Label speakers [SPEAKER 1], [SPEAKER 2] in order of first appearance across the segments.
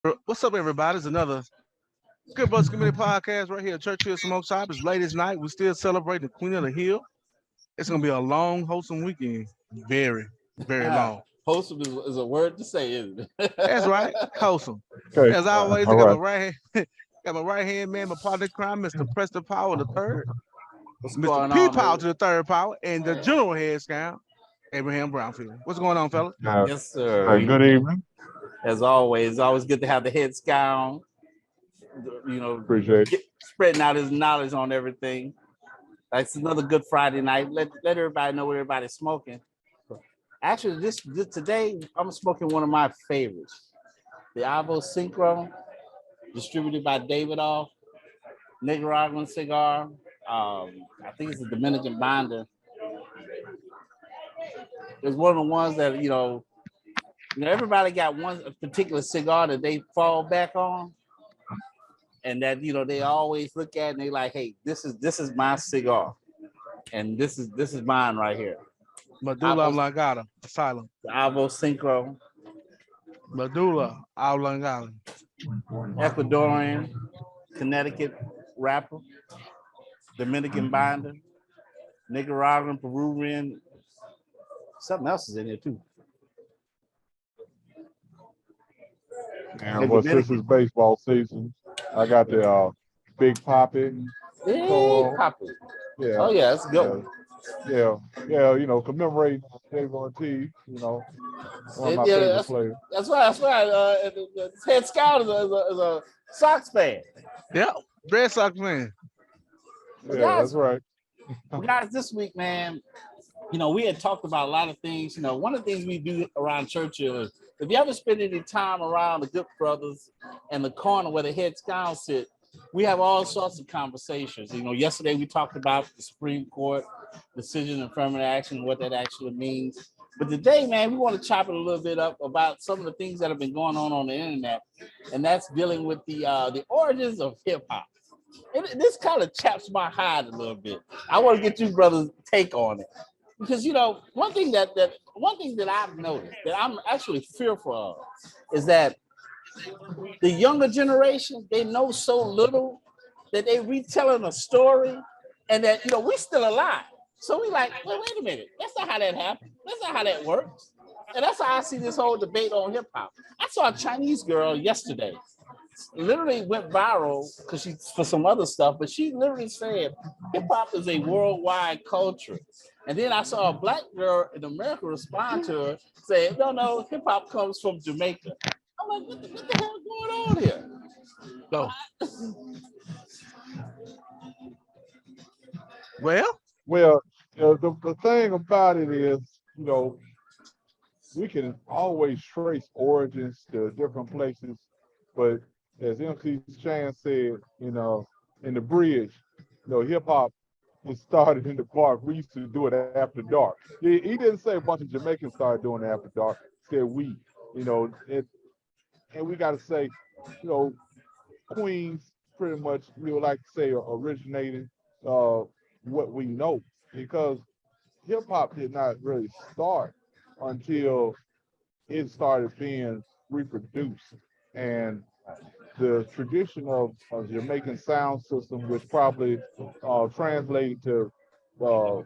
[SPEAKER 1] What's up, everybody? It's another Good Brothers Community Podcast right here at Church Hill Smoke Shop. It's late as night. We're still celebrating the Queen of the Hill. It's going to be a long, wholesome weekend. Very, very long.
[SPEAKER 2] Wholesome is a word to say, isn't
[SPEAKER 1] That's
[SPEAKER 2] it?
[SPEAKER 1] right. Wholesome.
[SPEAKER 3] Okay.
[SPEAKER 1] As always, I
[SPEAKER 3] All
[SPEAKER 1] got my
[SPEAKER 3] right.
[SPEAKER 1] right hand, got my right hand man, my partner in crime, Mr. Preston Powell the third,
[SPEAKER 2] What's
[SPEAKER 1] Mr.
[SPEAKER 2] going
[SPEAKER 1] P
[SPEAKER 2] on,
[SPEAKER 1] Powell
[SPEAKER 2] man?
[SPEAKER 1] to the third power, and the general head scout, Abraham Brownfield. What's going on, fella?
[SPEAKER 2] Yes, sir.
[SPEAKER 3] Good evening.
[SPEAKER 2] As always, it's always good to have the head scout, you know,
[SPEAKER 3] Appreciate it.
[SPEAKER 2] spreading out his knowledge on everything. It's another good Friday night. Let everybody know what everybody's smoking. Actually, this today, I'm smoking one of my favorites, the Avo Synchro, distributed by Davidoff, Nicaraguan cigar. I think it's a Dominican binder. It's one of the ones that everybody got one particular cigar that they fall back on, and that they always look at and they like, hey, this is my cigar, and this is mine right here.
[SPEAKER 1] Medulla
[SPEAKER 2] Avo,
[SPEAKER 1] oblongata, asylum.
[SPEAKER 2] the Avo Synchro,
[SPEAKER 1] Medulla oblongata.
[SPEAKER 2] Ecuadorian, Connecticut wrapper, Dominican binder, Nicaraguan, Peruvian. Something else is in there too.
[SPEAKER 3] And since it's baseball season, I got the Big Poppy.
[SPEAKER 2] Big Poppy.
[SPEAKER 3] Yeah.
[SPEAKER 2] Oh yeah, that's a good one.
[SPEAKER 3] Yeah. Commemorating Dave Ortiz. One of my favorite players.
[SPEAKER 2] That's right. The head scout is a Sox fan.
[SPEAKER 1] Yeah, Red Sox man.
[SPEAKER 3] Yeah, that's right.
[SPEAKER 2] Guys, this week, man, we had talked about a lot of things. One of the things we do around Churchill is if you ever spend any time around the Good Brothers and the corner where the head scouts sit, we have all sorts of conversations. Yesterday we talked about the Supreme Court decision, affirmative action, and what that actually means. But today, man, we want to chop it a little bit up about some of the things that have been going on the internet, and that's dealing with the origins of hip hop. This kind of chaps my hide a little bit. I want to get you brothers' take on it. Because one thing that I've noticed that I'm actually fearful of is that the younger generation, they know so little that they retelling a story, and that we still alive. So we like, well, wait a minute, that's not how that happened. That's not how that works. And that's how I see this whole debate on hip hop. I saw a Chinese girl yesterday, literally went viral because she for some other stuff, but she literally said hip hop is a worldwide culture. And then I saw a black girl in America respond to her saying, no, hip hop comes from Jamaica. I'm like, what the hell is going on here?
[SPEAKER 1] So, well,
[SPEAKER 3] The thing about it is, we can always trace origins to different places, but as MC Chan said, in the bridge, hip hop was started in the park. We used to do it after dark. He didn't say a bunch of Jamaicans started doing it after dark. He said we, and we got to say, you know, Queens pretty much we would like to say originated what we know because hip hop did not really start until it started being reproduced. And the tradition of a Jamaican sound system, which probably translated to uh,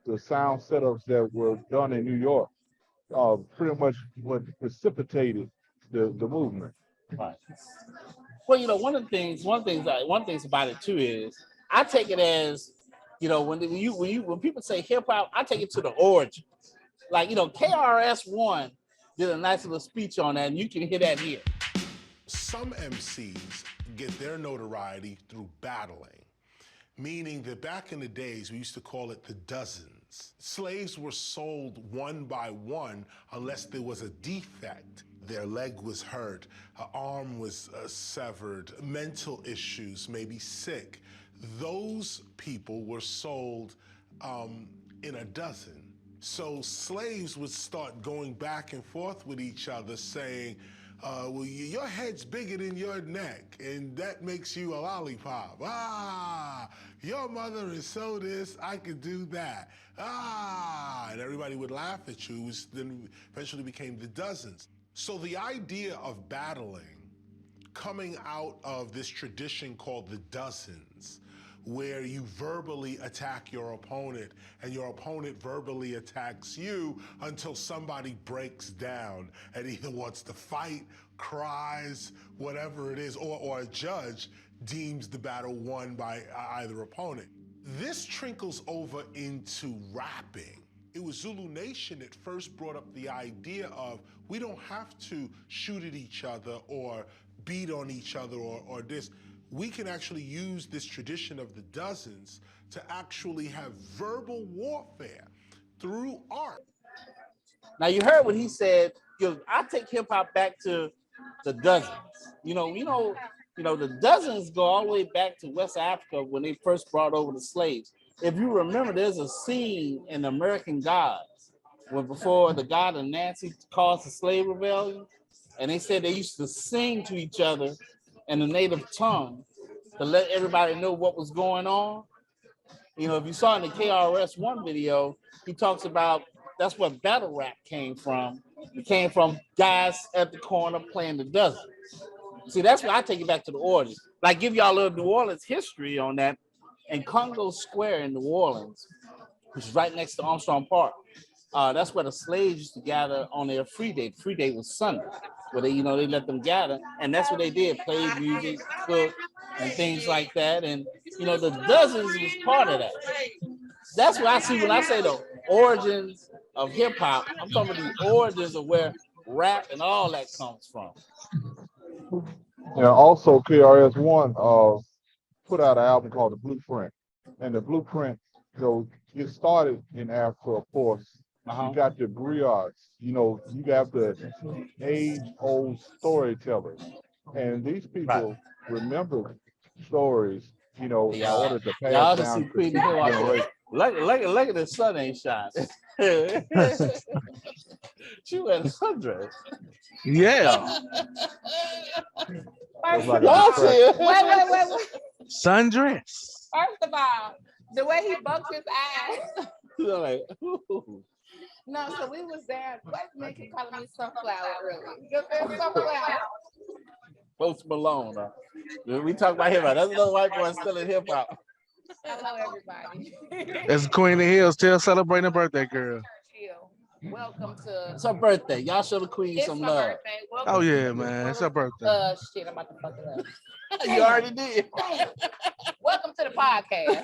[SPEAKER 3] the sound setups that were done in New York, pretty much what precipitated the movement.
[SPEAKER 2] Right. Well, one things about it too is I take it as, when people say hip hop, I take it to the origin. Like, KRS-One did a nice little speech on that, and you can hear that here.
[SPEAKER 4] Some MCs get their notoriety through battling, meaning that back in the days, we used to call it the dozens. Slaves were sold one by one unless there was a defect. Their leg was hurt, an arm was severed, mental issues, maybe sick. Those people were sold in a dozen. So slaves would start going back and forth with each other saying, well, your head's bigger than your neck, and that makes you a lollipop. Ah, your mother is so this, I could do that. Ah, and everybody would laugh at you, which then eventually became the dozens. So the idea of battling coming out of this tradition called the dozens, where you verbally attack your opponent and your opponent verbally attacks you until somebody breaks down and either wants to fight, cries, whatever it is, or a judge deems the battle won by either opponent. This trickles over into rapping. It was Zulu Nation that first brought up the idea of we don't have to shoot at each other or beat on each other or this. We can actually use this tradition of the dozens to actually have verbal warfare through art.
[SPEAKER 2] Now you heard what he said. I take hip hop back to the dozens. The dozens go all the way back to West Africa when they first brought over the slaves. If you remember, there's a scene in American Gods when before the God of Nancy caused the slave rebellion, and they said they used to sing to each other in the native tongue to let everybody know what was going on. If you saw in the KRS-One video, he talks about that's where battle rap came from. It came from guys at the corner playing the dozens. See, that's why I take it back to the origin. Like, give y'all a little New Orleans history on that. In Congo Square in New Orleans, which is right next to Armstrong Park, that's where the slaves used to gather on their free day. Free day was Sunday, where they let them gather, and that's what they did: play music, cook, and things like that. And the dozens was part of that. That's what I see when I say the origins of hip hop. I'm talking about the origins of where rap and all that comes from.
[SPEAKER 3] And also KRS-One put out an album called The Blueprint. And the Blueprint, it started in Africa, of course. You got the griots, you got the age-old storytellers. And these people remember stories, in order to pass down to future generations.
[SPEAKER 2] Look at the sun ain't shining. She went sundress.
[SPEAKER 1] Yeah.
[SPEAKER 3] Like
[SPEAKER 5] wait.
[SPEAKER 1] Sundress.
[SPEAKER 5] First of all, the way he bucked his eyes.
[SPEAKER 2] You're like, ooh.
[SPEAKER 5] No, so we was there. What make you calling me sunflower, really? You said sunflower.
[SPEAKER 2] Post Malone. We talk about hip hop. That's another white boy still in hip hop.
[SPEAKER 5] Hello, everybody.
[SPEAKER 1] That's Queen of the Hills still celebrating a birthday girl.
[SPEAKER 5] Welcome to.
[SPEAKER 2] It's her birthday. Y'all show the queen some love.
[SPEAKER 1] Oh yeah, man, it's her birthday.
[SPEAKER 5] Shit, I'm about to fuck it up.
[SPEAKER 2] You already did.
[SPEAKER 5] Welcome to the podcast.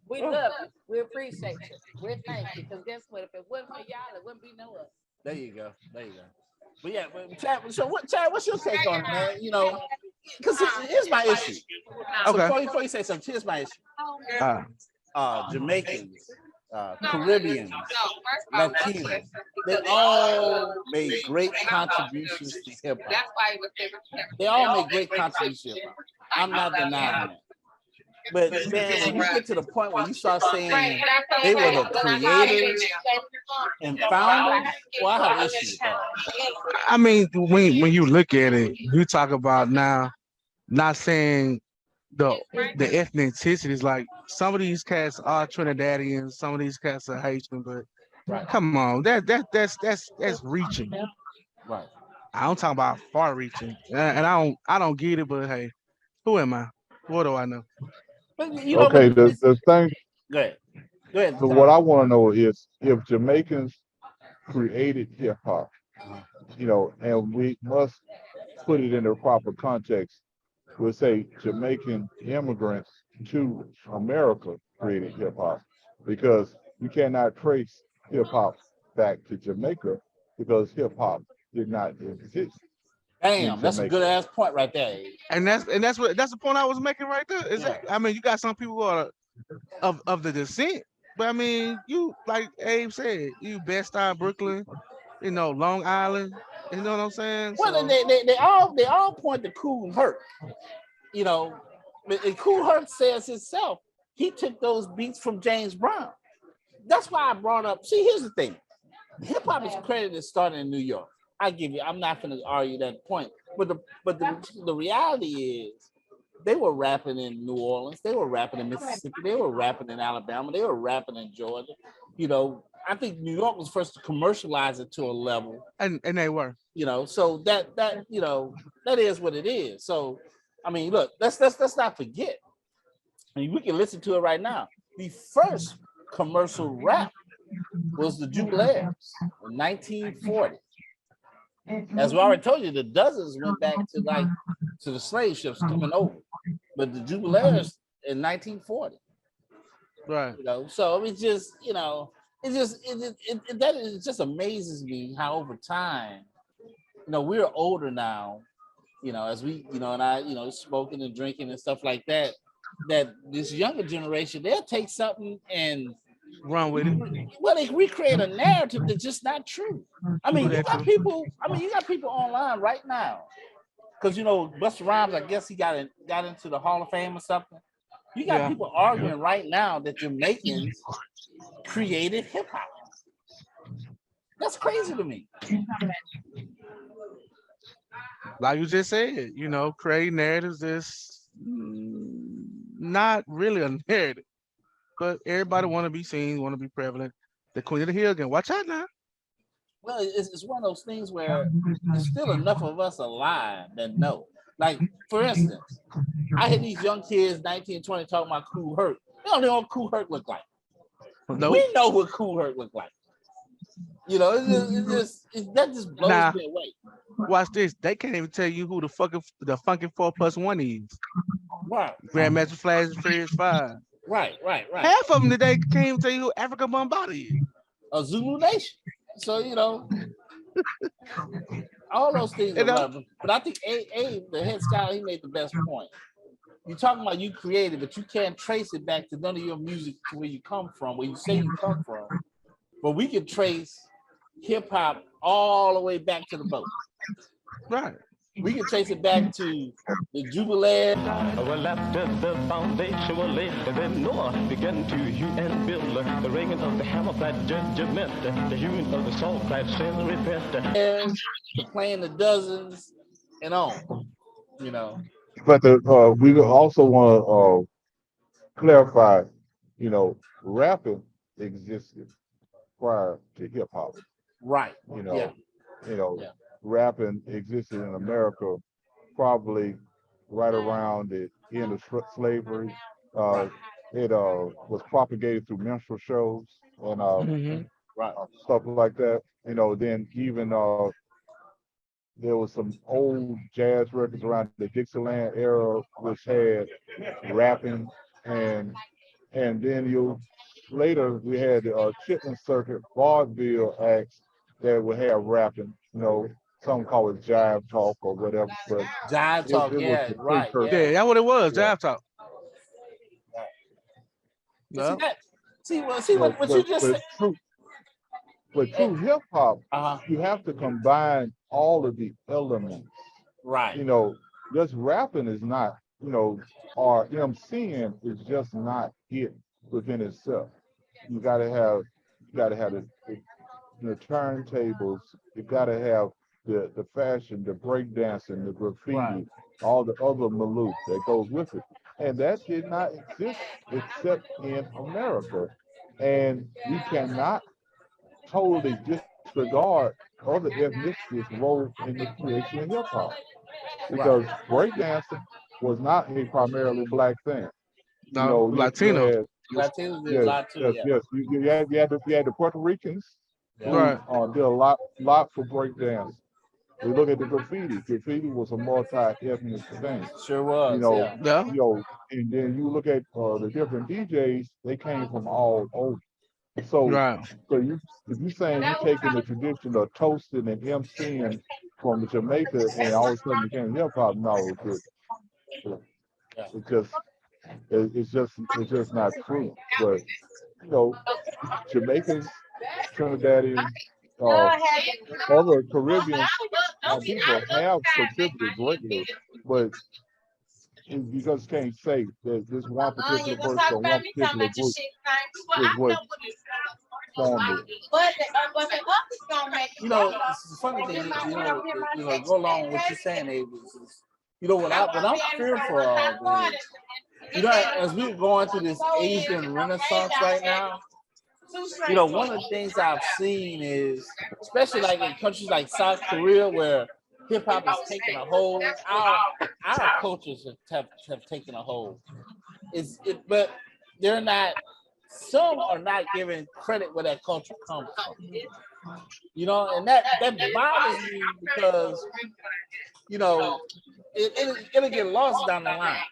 [SPEAKER 5] We love it. We appreciate you. We thank you. Because guess what? If it wasn't for y'all, it wouldn't be no us.
[SPEAKER 2] There you go. But yeah, Chad, Chad, what's your take on it, man? Because here's my issue.
[SPEAKER 1] Okay.
[SPEAKER 2] So before you say something, here's my issue. Jamaicans, Caribbeans, Latinos, they all made great contributions to hip hop. They all made great contributions to hip hop. I'm not denying that. But man, when you get to the point where you start saying they were the creators and founders, well, I have issues with that.
[SPEAKER 1] I mean, when you look at it, you talk about now, not saying the ethnicities. Like some of these cats are Trinidadians, some of these cats are Haitian, but come on, that's reaching.
[SPEAKER 2] Right.
[SPEAKER 1] I don't talk about far reaching, and I don't get it. But hey, who am I? What do I know?
[SPEAKER 2] But,
[SPEAKER 3] okay, the thing.
[SPEAKER 2] Go ahead.
[SPEAKER 3] So what I want to know is if Jamaicans created hip hop, and we must put it in the proper context. We'll say Jamaican immigrants to America created hip hop, because you cannot trace hip hop back to Jamaica because hip hop did not exist.
[SPEAKER 2] Damn, that's a good ass point right there.
[SPEAKER 1] And that's the point I was making right there. Is that, I mean, you got some people who are of the descent, but I mean, you like Abe said, you Bed-Stuy, Brooklyn, Long Island. You know what I'm saying?
[SPEAKER 2] Well, so, they all point to Kool Herc. And Kool Herc says himself, he took those beats from James Brown. That's why I brought up. See, here's the thing: hip hop is credited starting in New York. I'm not going to argue that point. But the reality is, they were rapping in New Orleans, they were rapping in Mississippi, they were rapping in Alabama, they were rapping in Georgia. I think New York was first to commercialize it to a level.
[SPEAKER 1] And they were.
[SPEAKER 2] So that that is what it is. So I mean, look, let's not forget. I mean, we can listen to it right now. The first commercial rap was the Jubilees in 1940. As we already told you, the dozens went back to the slave ships coming over, but the Jubilees in 1940.
[SPEAKER 1] Right.
[SPEAKER 2] So it's just it just amazes me how over time, we're older now, as we, and I, smoking and drinking and stuff like that, that this younger generation, they'll take something and
[SPEAKER 1] run with it.
[SPEAKER 2] Well, they recreate a narrative that's just not true. I mean, you got people online right now. Because Busta Rhymes, I guess he got into the Hall of Fame or something. You got people arguing right now that Jamaicans created hip hop. That's crazy to me.
[SPEAKER 1] Like you just said, create narratives that's not really a narrative, but everybody want to be seen, want to be prevalent. The Queen of the Hill again. Watch out now.
[SPEAKER 2] Well, it's one of those things where there's still enough of us alive that know. Like, for instance, I had these young kids, 19 and 20, talking about Kool Herc. They don't know what Kool Herc look like.
[SPEAKER 1] Nope.
[SPEAKER 2] We know what Kool Herc look like. That just blows me away.
[SPEAKER 1] Watch this. They can't even tell you who the funky 4+1 is.
[SPEAKER 2] Right.
[SPEAKER 1] Grandmaster Flash and Furious 5.
[SPEAKER 2] Right.
[SPEAKER 1] Half of them today can't even tell you who Africa Bombata is.
[SPEAKER 2] A Zulu Nation. So, all those things are relevant. But I think Abe, the head scholar, he made the best point. You're talking about you created, but you can't trace it back to none of your music to where you come from, where you say you come from. But we can trace hip hop all the way back to the boat.
[SPEAKER 1] Right.
[SPEAKER 2] We can trace it back to the Jubilee.
[SPEAKER 6] Well, after the foundation was laid, then Noah began to hew and build. The ringing of the hammer cried judgment, the hewing of the saw cried sin repent.
[SPEAKER 2] The playing the dozens and on,
[SPEAKER 3] But we also want to clarify, rapping existed prior to hip hop.
[SPEAKER 2] Right.
[SPEAKER 3] Rapping existed in America probably right around the end of slavery. It was propagated through minstrel shows and stuff like that. Then even there was some old jazz records around the Dixieland era which had rapping, and then later we had the Chitlin Circuit vaudeville acts that would have rapping. Some call it jive talk or whatever. But
[SPEAKER 2] jive talk, right.
[SPEAKER 1] Yeah, that's what it was, jive talk.
[SPEAKER 2] No. See what you just said.
[SPEAKER 3] But true hip hop, you have to combine all of the elements.
[SPEAKER 2] Right.
[SPEAKER 3] Just rapping is not, or MCing is just not it within itself. You gotta have the turntables, you gotta have the fashion, the breakdancing, the graffiti, all the other maloof that goes with it. And that did not exist except in America. And we cannot totally disregard other ethnicities' role in the creation of hip hop. Because breakdancing was not a primarily black thing.
[SPEAKER 1] No, Latino.
[SPEAKER 2] Latinos did a lot too.
[SPEAKER 3] Yes. You had the Puerto Ricans who did a lot for breakdance. We look at the graffiti. Graffiti was a multi-ethnic thing.
[SPEAKER 2] Sure was.
[SPEAKER 3] And then you look at the different DJs. They came from all over. So if you're saying you're taking the tradition of toasting and MCing from Jamaica and all of a sudden became hip hop, no, it's just not true. But Jamaicans, Trinidadians, other Caribbean people have contributed greatly, but you just can't say that this one particular person or one particular group is what formed it.
[SPEAKER 2] The funny thing is, go along with what you're saying, Abe, is, what I'm fearful of is, as we're going through this Asian Renaissance right now, You know, one of the things I've seen is, especially like in countries like South Korea, where hip hop has taken a hold, our cultures have taken a hold. But they're not. Some are not giving credit where that culture comes from. You know, and that bothers me because it'll get lost down the line.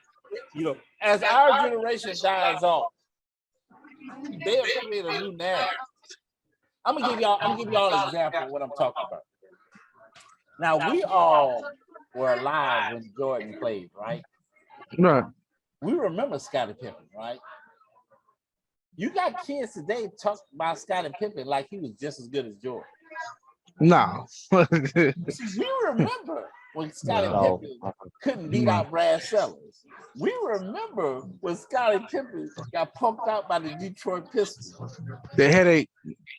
[SPEAKER 2] As our generation dies off, they'll create a new narrative. I'm gonna give y'all an example of what I'm talking about. Now, we all were alive when Jordan played, right?
[SPEAKER 1] Right.
[SPEAKER 2] We remember Scottie Pippen, right? You got kids today talk about Scottie Pippen like he was just as good as Jordan.
[SPEAKER 1] No.
[SPEAKER 2] See, we remember when Scottie Pippen couldn't beat out Brad Sellers. We remember when Scottie Pippen got punked out by the Detroit Pistons.
[SPEAKER 1] The headache.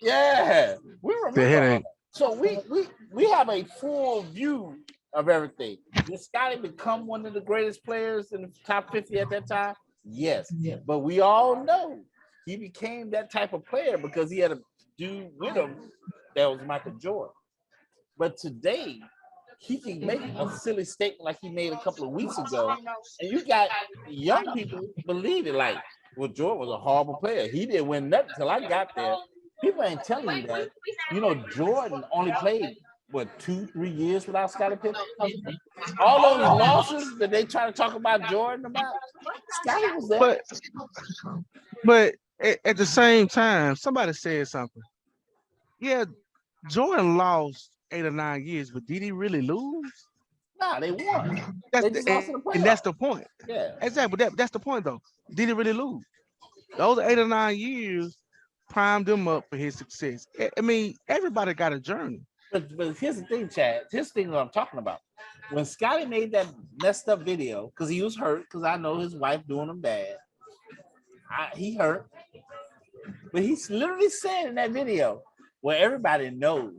[SPEAKER 2] Yeah, we remember.
[SPEAKER 1] The headache.
[SPEAKER 2] So we have a full view of everything. Did Scottie become one of the greatest players in the top 50 at that time? Yes. But we all know he became that type of player because he had a dude with him that was Michael Jordan. But today, he can make a silly statement like he made a couple of weeks ago, and you got young people believe it like, well, Jordan was a horrible player. He didn't win nothing till I got there. People ain't telling you that. Jordan only played, 2-3 years without Scottie Pippen? All those losses that they try to talk about Jordan about, Scottie was there.
[SPEAKER 1] But at the same time, somebody said something. Yeah, Jordan lost 8 or 9 years, but did he really lose?
[SPEAKER 2] Nah, they won.
[SPEAKER 1] That's the point.
[SPEAKER 2] Yeah,
[SPEAKER 1] exactly. That's the point, though. Did he really lose? Those 8 or 9 years primed him up for his success. I mean, everybody got a journey.
[SPEAKER 2] But here's the thing, Chad. Here's the thing that I'm talking about. When Scottie made that messed up video, because he was hurt, because I know his wife doing him bad. He hurt. But he's literally said in that video, where everybody knows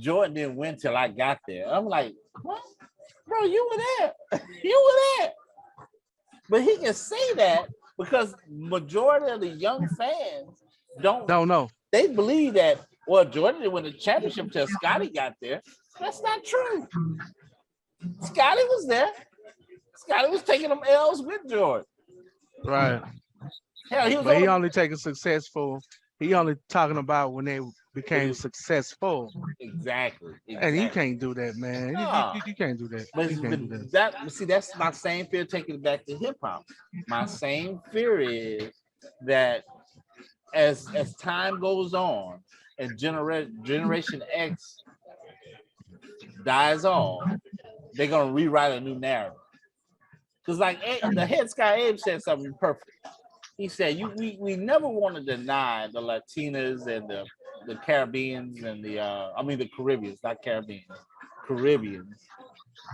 [SPEAKER 2] Jordan didn't win till I got there. I'm like, what? Bro, you were there. You were there. But he can say that because majority of the young fans don't know. They believe that, well, Jordan didn't win the championship till Scottie got there. That's not true. Scottie was there. Scottie was taking them L's with Jordan.
[SPEAKER 1] Right.
[SPEAKER 2] Hell,
[SPEAKER 1] he only taking successful. He only talking about when they became successful.
[SPEAKER 2] Exactly.
[SPEAKER 1] And you can't do that, man. You can't do that.
[SPEAKER 2] See, that's my same fear taking it back to hip hop. My same fear is that as time goes on and Generation X dies off, they're gonna rewrite a new narrative. Because like the head Sky Abe said something perfect. He said, we never want to deny the Latinas and the Caribbeans and the Caribbeans, not Caribbeans, Caribbeans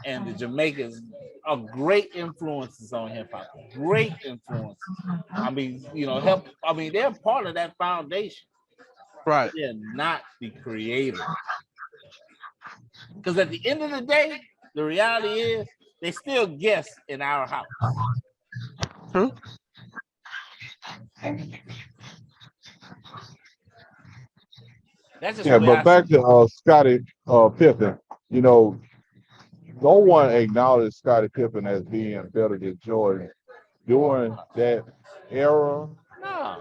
[SPEAKER 2] and the Jamaicans are great influences on hip hop. Great influences. I mean, they're part of that foundation.
[SPEAKER 1] Right.
[SPEAKER 2] They're not the creators. Because at the end of the day, the reality is they still guest in our house.
[SPEAKER 1] True.
[SPEAKER 3] But back to Scottie Pippen, no one acknowledged Scottie Pippen as being better than Jordan during that era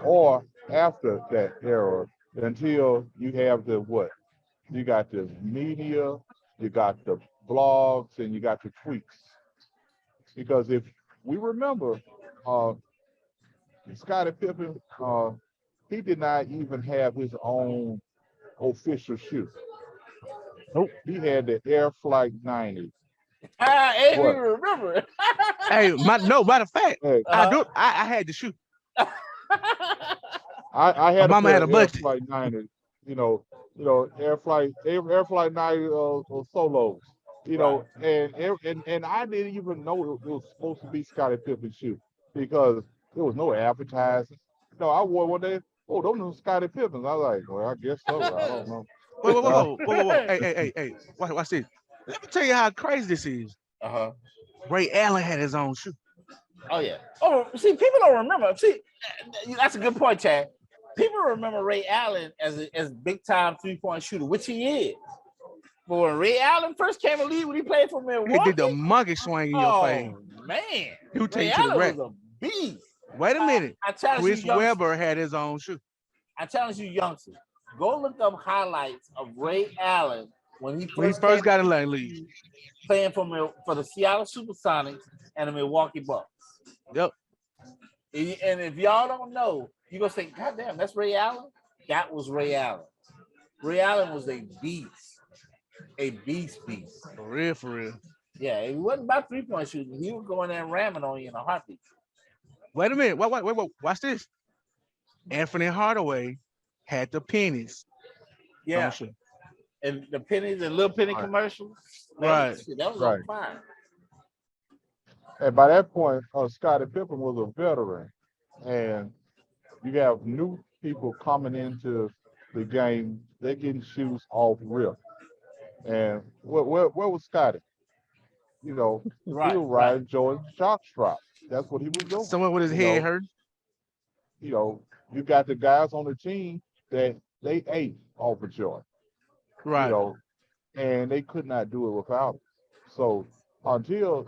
[SPEAKER 3] or after that era until you have you got the media, you got the blogs, and you got the tweets. Because if we remember, Scottie Pippen, he did not even have his own official shoe. Nope. He had the Air Flight 90.
[SPEAKER 2] I ain't even remember.
[SPEAKER 1] Matter of fact, I had the shoe.
[SPEAKER 3] I had
[SPEAKER 1] Mama had a budget.
[SPEAKER 3] Air Flight 90, Air Flight 90 solos. And I didn't even know it was supposed to be Scottie Pippen's shoe because there was no advertising. I wore one day. Oh, those are Scottie Pippens. I was like, well, I guess so. I don't know.
[SPEAKER 1] Whoa. Hey. Watch this. Let me tell you how crazy this is. Ray Allen had his own shoe.
[SPEAKER 2] Oh, yeah. Oh, see, people don't remember. See, that's a good point, Chad. people remember Ray Allen as big time 3-point shooter, which he is. But when Ray Allen first came in the league, when he played for Milwaukee,
[SPEAKER 1] He did the monkey swing in your face.
[SPEAKER 2] Man,
[SPEAKER 1] He would take
[SPEAKER 2] Ray
[SPEAKER 1] you to the
[SPEAKER 2] Allen
[SPEAKER 1] rack.
[SPEAKER 2] was a beast.
[SPEAKER 1] Wait a minute.
[SPEAKER 2] I challenge
[SPEAKER 1] Chris
[SPEAKER 2] you, youngsters.
[SPEAKER 1] Webber had his own shoe.
[SPEAKER 2] I challenge you, youngsters. Go look up highlights of Ray Allen when he first
[SPEAKER 1] got in the league,
[SPEAKER 2] playing for the Seattle Supersonics and the Milwaukee Bucks.
[SPEAKER 1] Yep.
[SPEAKER 2] And if y'all don't know, you're gonna say, God damn, that's Ray Allen? That was Ray Allen. Ray Allen was a beast. A beast.
[SPEAKER 1] For real.
[SPEAKER 2] Yeah, it wasn't about 3-point shooting. He was going there and ramming on you in a heartbeat.
[SPEAKER 1] Wait a minute. Wait. Watch this. Anthony Hardaway had the pennies.
[SPEAKER 2] Yeah. And the pennies, the little penny commercials.
[SPEAKER 1] Right.
[SPEAKER 2] That was on fire.
[SPEAKER 3] And by that point, Scottie Pippen was a veteran. And you have new people coming into the game. They're getting shoes off rip. And where was Scottie? You know, he was riding Jordan jockstrap. That's what he was doing.
[SPEAKER 1] Someone with his head hurt.
[SPEAKER 3] You know, you got the guys on the team that they ate off of Jordan.
[SPEAKER 1] Right.
[SPEAKER 3] You know, and they could not do it without him. So until,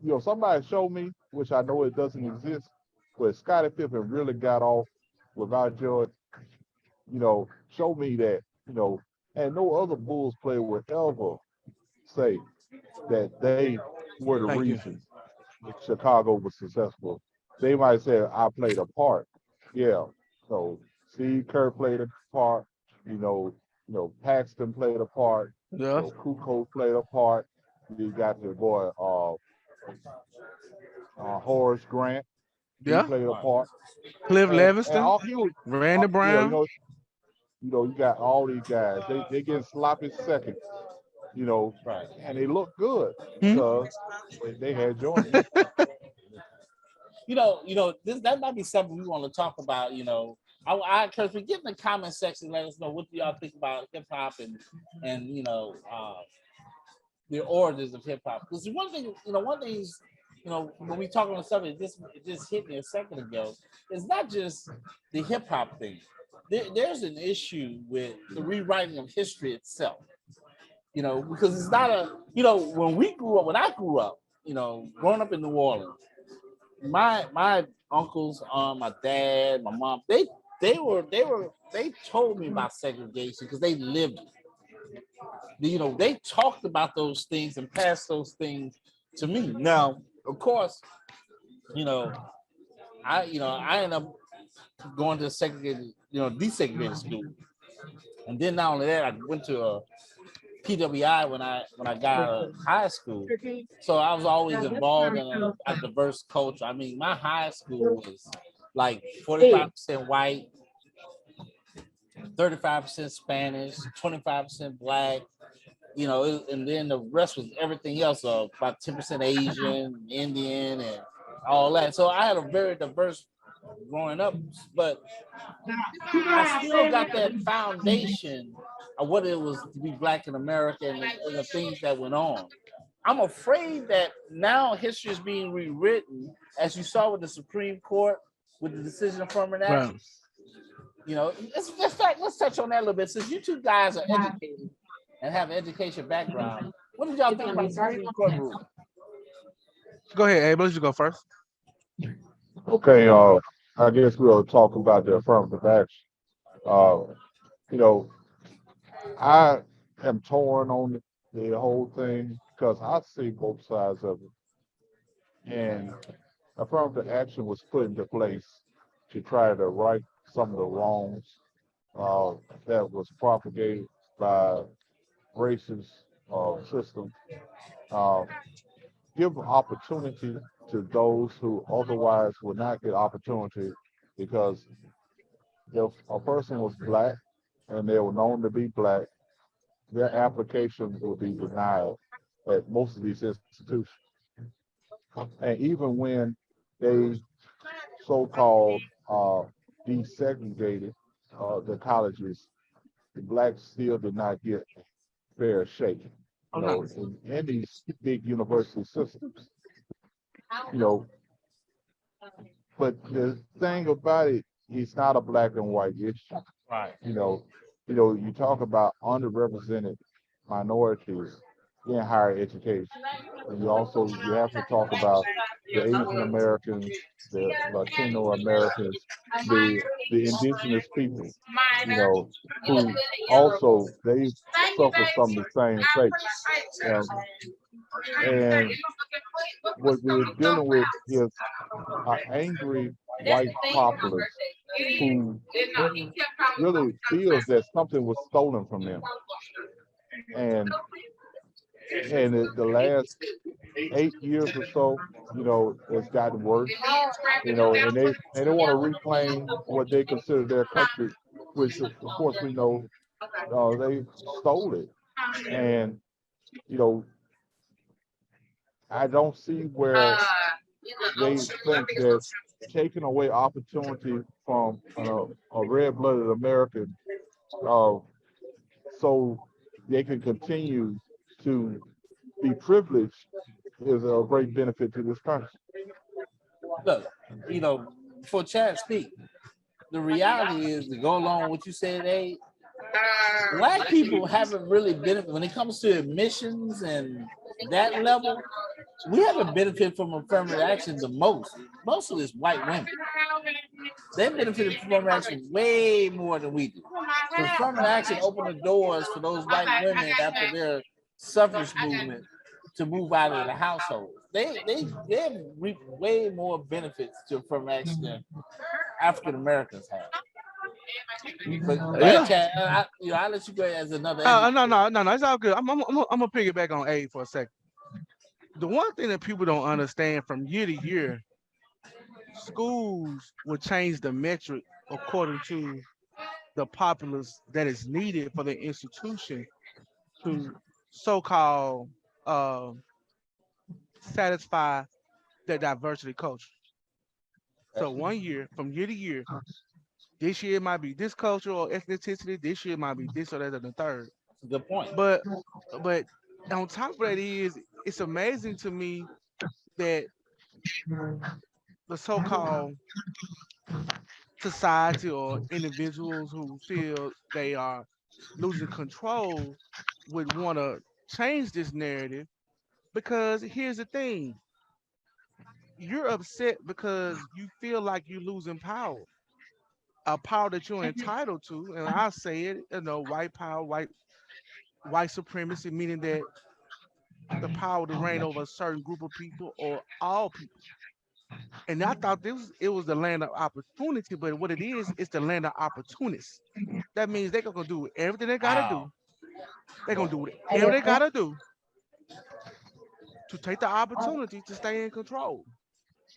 [SPEAKER 3] you know, somebody showed me, which I know it doesn't exist, but Scottie Pippen really got off without Jordan, you know, show me that, you know, and no other Bulls player would ever say that they were the reason Chicago was successful. They might say, I played a part. Yeah. So Steve Kerr played a part, you know, Paxton played a part,
[SPEAKER 1] yeah.
[SPEAKER 3] Kukoc played a part. You got your boy Horace Grant. He played a part.
[SPEAKER 1] Cliff Levingston, Randy Brown.
[SPEAKER 3] You know, you got all these guys. They get sloppy seconds, you know, and they look good because they had Jordan.
[SPEAKER 2] You know, that might be something we want to talk about. You know, I encourage you, get in the comment section, let us know what do y'all think about hip hop and you know, the origins of hip hop. Because one thing is, you know, when we talk on the subject, it just hit me a second ago. It's not just the hip hop thing. There's an issue with the rewriting of history itself. You know, because it's not you know, when I grew up, you know, growing up in New Orleans, my uncles, my dad, my mom, they told me about segregation because they lived it. You know, they talked about those things and passed those things to me. Now, of course, you know, I ended up going to desegregated school, and then not only that, I went to a PWI when I got out of high school. So I was always involved in a diverse culture. I mean, my high school was like 45% white, 35% Spanish, 25% black, you know, and then the rest was everything else, about 10% Asian, Indian, and all that. So I had a very diverse growing up, but I still got that foundation of what it was to be black in America and the things that went on. I'm afraid that now history is being rewritten, as you saw with the Supreme Court with the decision of Affirmative action. Right. You know, let's touch on that a little bit. Since you two guys are educated and have an education background, what did y'all think about the Supreme Court ruling?
[SPEAKER 1] Go ahead, Abe. Let's go first.
[SPEAKER 3] Okay, I guess we'll talk about the affirmative action. You know, I am torn on the whole thing because I see both sides of it. And affirmative action was put into place to try to right some of the wrongs that was propagated by racist system. Give opportunity to those who otherwise would not get opportunity, because if a person was black and they were known to be black, their applications would be denied at most of these institutions. And even when they so-called desegregated the colleges, the blacks still did not get fair shake. You know, in these big university systems. You know, but the thing about it, it's not a black and white issue.
[SPEAKER 2] Right.
[SPEAKER 3] You talk about underrepresented minorities in higher education. And you have to talk about the Asian Americans, the Latino Americans, the indigenous people, who also they suffer some of the same fate. Um, and what we're dealing with is an angry white populace who really feels that something was stolen from them. And the last 8 years or so, it's gotten worse. And they want to reclaim what they consider their country, which of course we know they stole it. And you know, I don't see where they think that taking away opportunity from a red-blooded American, uh, so they can continue to be privileged, is a great benefit to this country.
[SPEAKER 2] Look, before Chad speak, the reality is, to go along with what you said, Abe, black people haven't really benefited when it comes to admissions and that level. We haven't benefited from affirmative action the most. Most of this white women. They benefited from affirmative action way more than we do. The affirmative action opened the doors for those white women after their suffrage movement to move out of the household. They have reaped way more benefits to affirmative action than African Americans have. But Chad, I'll let you go as another.
[SPEAKER 1] No, it's all good. I'm gonna piggyback on A for a second. The one thing that people don't understand, from year to year, schools will change the metric according to the populace that is needed for the institution to so-called satisfy their diversity culture. So one year, from year to year, this year it might be this culture or ethnicity, this year it might be this or that or the third.
[SPEAKER 2] Good point.
[SPEAKER 1] But on top of that it's amazing to me that the so-called society or individuals who feel they are losing control would want to change this narrative, because here's the thing: you're upset because you feel like you're losing power, a power that you're entitled to. And I say it, white power, white supremacy, meaning that the power to reign over a certain group of people or all people. And I thought it was the land of opportunity, but what it is, it's the land of opportunists. That means they're gonna do everything they gotta do. They're gonna do whatever they gotta do to take the opportunity to stay in control.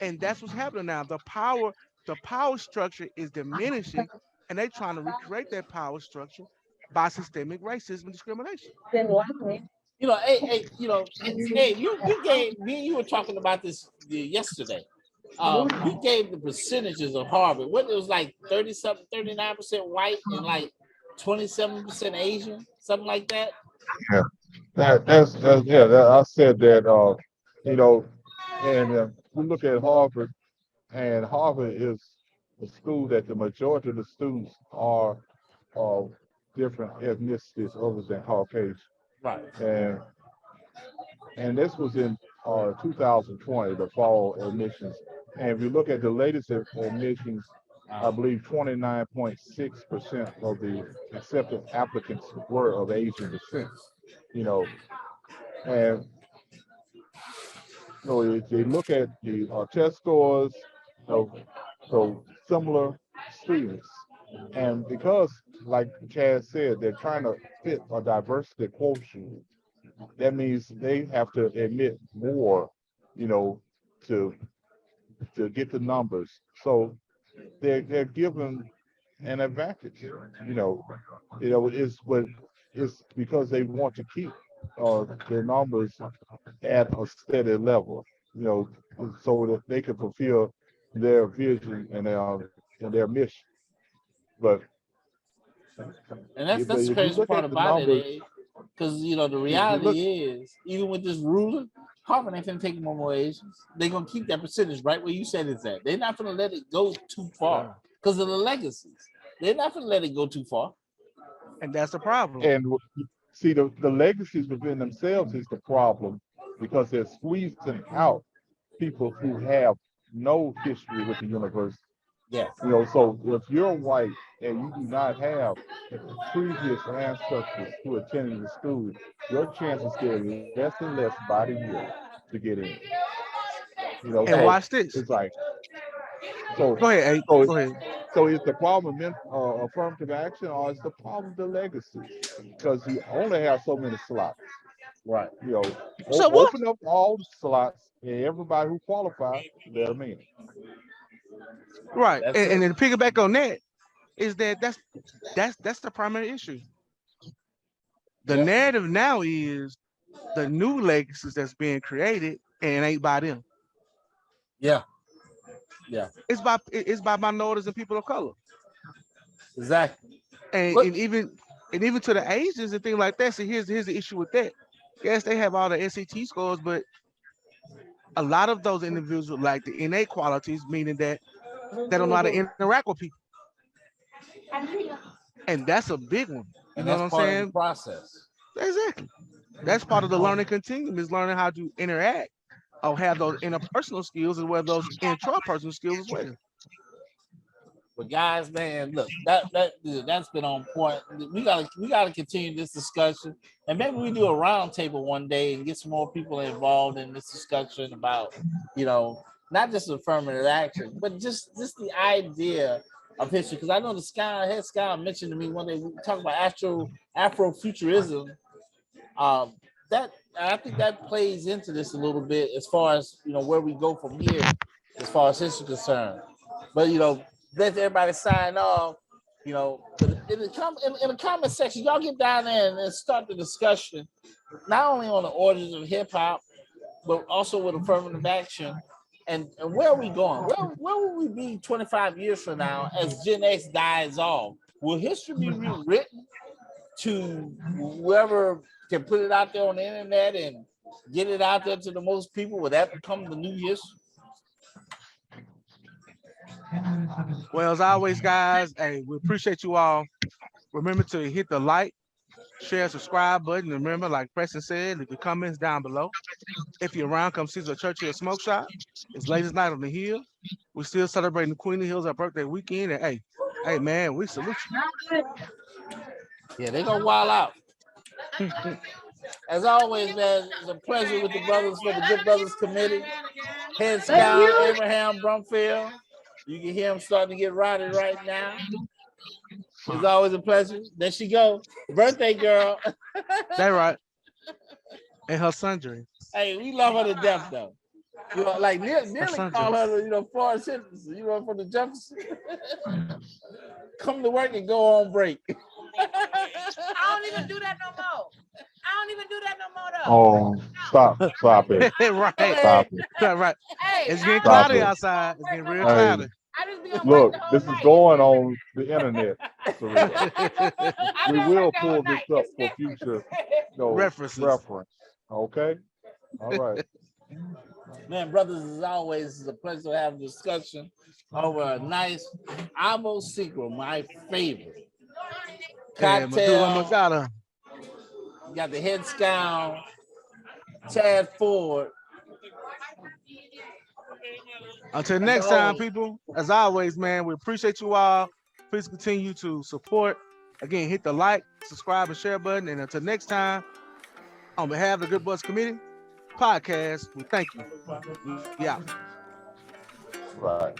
[SPEAKER 1] And that's what's happening now. The power structure is diminishing, and they're trying to recreate that power structure by systemic racism and discrimination.
[SPEAKER 2] Hey, you gave me and you were talking about this yesterday. You gave the percentages of Harvard. What, it was like 30-something, 39% white and like 27% Asian, something like that.
[SPEAKER 3] Yeah, I said that. And we look at Harvard, and Harvard is a school that the majority of the students are of different ethnicities other than Caucasian.
[SPEAKER 2] Right.
[SPEAKER 3] And this was in 2020, the fall admissions. And if you look at the latest admissions, I believe 29.6% of the accepted applicants were of Asian descent. And if you look at the test scores of similar students, and because, like Chad said, they're trying to fit a diversity quotient, that means they have to admit more, to get the numbers. So they're given an advantage. It's because they want to keep their numbers at a steady level, so that they can fulfill their vision and their mission. But
[SPEAKER 2] that's the crazy part about it, because the reality is, even with this ruler, Harvard ain't finna take more Asians. They're gonna keep that percentage right where you said it's at. They're not gonna let it go too far. because of the legacies. They're not going to let it go too far.
[SPEAKER 1] And that's the problem.
[SPEAKER 3] And see, the legacies within themselves is the problem because they're squeezing out people who have no history with the university.
[SPEAKER 2] Yes.
[SPEAKER 3] You know, so if you're white and you do not have previous ancestors who attended the school, your chances get less and less by the year to get in. You know,
[SPEAKER 1] And
[SPEAKER 3] so
[SPEAKER 1] watch this.
[SPEAKER 3] it's like, so
[SPEAKER 1] Go ahead, Abe.
[SPEAKER 3] so
[SPEAKER 1] Go ahead.
[SPEAKER 3] so is the problem affirmative action or is the problem the legacy? Because you only have so many slots.
[SPEAKER 2] Right.
[SPEAKER 3] You know,
[SPEAKER 1] So what?
[SPEAKER 3] open up all the slots and everybody who qualifies, let them in.
[SPEAKER 1] Right.
[SPEAKER 2] That's
[SPEAKER 1] And
[SPEAKER 2] it.
[SPEAKER 1] then to piggyback on that is that's the primary issue. The
[SPEAKER 2] Yep.
[SPEAKER 1] narrative now is the new legacies that's being created and it ain't by them.
[SPEAKER 2] Yeah. Yeah.
[SPEAKER 1] It's by minorities and people of color.
[SPEAKER 2] Exactly.
[SPEAKER 1] And,
[SPEAKER 2] Look,
[SPEAKER 1] and even to the Asians and things like that. So here's the issue with that. Yes, they have all the SAT scores, but a lot of those individuals lack the innate qualities, meaning that they don't know how to interact with people. And that's a big one. You
[SPEAKER 2] and
[SPEAKER 1] know
[SPEAKER 2] that's
[SPEAKER 1] what I'm
[SPEAKER 2] part of the
[SPEAKER 1] saying?
[SPEAKER 2] process.
[SPEAKER 1] Exactly. That's part of the learning continuum is learning how to interact or have those interpersonal skills as well as those intrapersonal skills as well.
[SPEAKER 2] But guys, man, look, that's been on point. We gotta continue this discussion, and maybe we do a roundtable one day and get some more people involved in this discussion about, not just affirmative action, but just the idea of history. Because I know head Sky mentioned to me one day we talk about Afrofuturism. That I think that plays into this a little bit as far as where we go from here, as far as history is concerned. But let everybody sign off. But in the comment section, y'all get down there and start the discussion, not only on the origins of hip hop, but also with affirmative action. And where are we going? Where will we be 25 years from now as Gen X dies off? Will history be rewritten to whoever can put it out there on the internet and get it out there to the most people? Will that become the new history?
[SPEAKER 1] Well, as always, guys, hey, we appreciate you all. Remember to hit the like, share, subscribe button. And remember, like Preston said, leave your comments down below. If you're around, come see us at Churchill Smoke Shop. It's latest night on the hill. We're still celebrating the Queen of Hills, our birthday weekend. And hey, man, we salute you.
[SPEAKER 2] Yeah, they're gonna wild out. As always, man, it's a pleasure with the brothers for the Good Brothers Committee. Head Scout, Abraham Brumfield. You can hear him starting to get rotted right now. It's always a pleasure. There she go. Birthday girl.
[SPEAKER 1] That right. And her sundry.
[SPEAKER 2] Hey, we love her to death, though. Like nearly call her, Forrest Henderson, from the Jefferson. Come to work and go on break.
[SPEAKER 5] I don't even do that no more. Though.
[SPEAKER 3] Oh, stop it.
[SPEAKER 1] Right.
[SPEAKER 3] Stop it.
[SPEAKER 1] Right.
[SPEAKER 5] Hey,
[SPEAKER 1] It's getting
[SPEAKER 3] Stop
[SPEAKER 1] cloudy
[SPEAKER 3] it.
[SPEAKER 1] outside. It's getting real
[SPEAKER 3] Hey.
[SPEAKER 1] cloudy.
[SPEAKER 5] I just be on
[SPEAKER 3] Look,
[SPEAKER 5] break the whole
[SPEAKER 3] this is
[SPEAKER 5] night.
[SPEAKER 3] going on the internet.
[SPEAKER 5] I
[SPEAKER 3] We
[SPEAKER 5] be on
[SPEAKER 3] will
[SPEAKER 5] break the whole
[SPEAKER 3] pull this
[SPEAKER 5] night.
[SPEAKER 3] up
[SPEAKER 5] It's
[SPEAKER 3] for
[SPEAKER 5] different.
[SPEAKER 3] future
[SPEAKER 1] References.
[SPEAKER 3] reference. Okay? All right.
[SPEAKER 2] Man, brothers, as always, it's a pleasure to have a discussion over a nice Avo Secret, my favorite.
[SPEAKER 1] Hey,
[SPEAKER 2] Cocktail.
[SPEAKER 1] Maduro.
[SPEAKER 2] You got the Head Scout, Chad Ford.
[SPEAKER 1] Until next time, people, as always, man, we appreciate you all. Please continue to support. Again, hit the like, subscribe, and share button. And until next time, on behalf of the Good Buzz Committee podcast, we thank you. Yeah.
[SPEAKER 3] Right.